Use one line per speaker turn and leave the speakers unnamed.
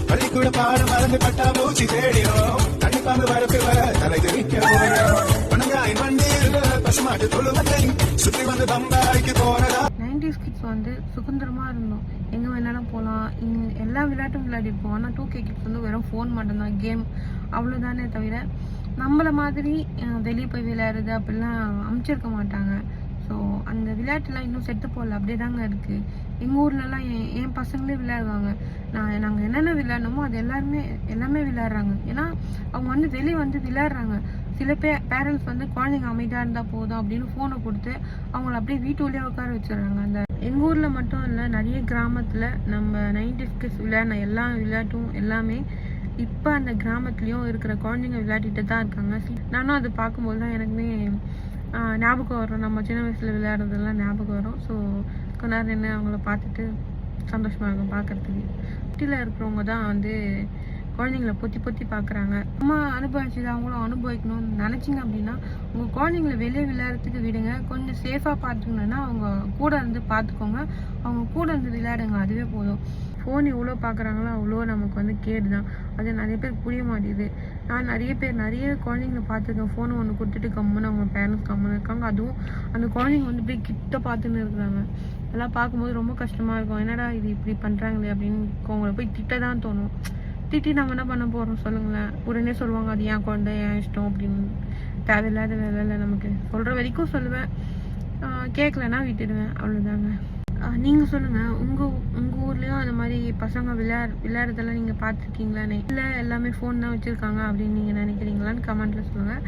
பள்ளிக்கூட பாடம் மறந்து பட்டா பூச்சி தேடினோம் கண்டிப்பாக வரப்பு வர தலை தெரிக்கிறோம் பசுமாட்டு தொழுவத்தை சுற்றி வந்து பம்பாய்க்கு போனதா.
90s கிட்ஸ் வந்து சுதந்திரமா இருந்தோம், எங்க வேணாலும் போகலாம், எல்லா விளையாட்டும் விளையாடிருப்போம். ஆனால் 2K கிட்ஸ் வந்து வெறும் ஃபோன் மட்டும்தான், கேம் அவ்வளோதானே தவிர நம்மள மாதிரி வெளியே போய் விளையாடுறது அப்படிலாம் அமைச்சிருக்க மாட்டாங்க. ஸோ அந்த விளையாட்டுலாம் இன்னும் செத்து போகல, அப்படியே தாங்க இருக்குது. எங்கள் ஊர்லலாம் என் பசங்களே விளையாடுவாங்க. நாங்கள் என்னென்ன விளையாடணுமோ அது எல்லாமே விளையாடுறாங்க. ஏன்னா அவங்க வந்து வெளியே வந்து விளையாடுறாங்க. சில பேரண்ட்ஸ் வந்து குழந்தைங்க அமைதியாக இருந்தால் போதும் அப்படின்னு ஃபோனை கொடுத்து அவங்கள அப்படியே வீட்டுள்ளே உட்கார வச்சிடுறாங்க. அந்த எங்கள் ஊரில் மட்டும் இல்லை, நிறைய கிராமத்தில் நம்ம 90s கிட்ஸ் விளையாடின எல்லா விளையாட்டும் எல்லாமே இப்போ அந்த கிராமத்துலேயும் இருக்கிற குழந்தைங்க விளையாடிட்டு தான் இருக்காங்க. நானும் அதை பார்க்கும்போது தான் எனக்குமே ஞாபகம் வரும், நம்ம சின்ன வயசில் விளையாடுறதெல்லாம் ஞாபகம் வரும். ஸோ கொஞ்ச நேரம் நின்று அவங்கள பார்த்துட்டு சந்தோஷமாக இருக்கும் பார்க்குறதுக்கு. சிட்டியில் இருக்கிறவங்க தான் வந்து குழந்தைங்கள பொத்தி பார்க்குறாங்க. அம்மா அனுபவிச்சது அவங்களும் அனுபவிக்கணும்னு நினச்சிங்க அப்படின்னா உங்கள் குழந்தைங்கள வெளியே விளையாடுறதுக்கு விடுங்க. கொஞ்சம் சேஃபாக பார்த்துக்கணுன்னா அவங்க கூட இருந்து பார்த்துக்கோங்க, அவங்க கூட இருந்து விளையாடுங்க, அதுவே போதும். ஃபோன் எவ்வளோ பார்க்குறாங்களோ அவ்வளோ நமக்கு வந்து கேடு தான். அது நிறைய பேர் புரிய மாட்டேங்குது. நான் நிறைய குழந்தைங்கள பார்த்துருக்கேன், ஃபோனை ஒன்று கொடுத்துட்டு கம்முன்னு அவங்க பேரண்ட்ஸ் கம்முன்னு இருக்காங்க. அதுவும் அந்த குழந்தைங்க வந்து இப்படி கிட்ட பார்த்துன்னு இருக்கிறாங்க. அதெல்லாம் பார்க்கும்போது ரொம்ப கஷ்டமாக இருக்கும். என்னடா இது இப்படி பண்ணுறாங்களே அப்படின்னு அவங்கள போய் திட்ட தான் தோணும். திட்டி நம்ம என்ன பண்ண போகிறோம் சொல்லுங்களேன். உடனே சொல்லுவாங்க அது என் குழந்தை என் இஷ்டம் அப்படின்னு. தேவையில்லாத வேலை நமக்கு. சொல்கிற வரைக்கும் சொல்லுவேன், கேட்கலன்னா விட்டுடுவேன், அவ்வளோதாங்க. நீங்கள் சொல்லுங்கள், உங்கள் ஊர்லேயும் அந்த மாதிரி பசங்க விளையாடுறதெல்லாம் நீங்கள் பார்த்துருக்கீங்களானே, இல்லை எல்லாமே ஃபோன் தான் வச்சுருக்காங்க அப்படின்னு நீங்கள் நினைக்கிறீங்களான்னு கமெண்ட்டில் சொல்லுங்கள்.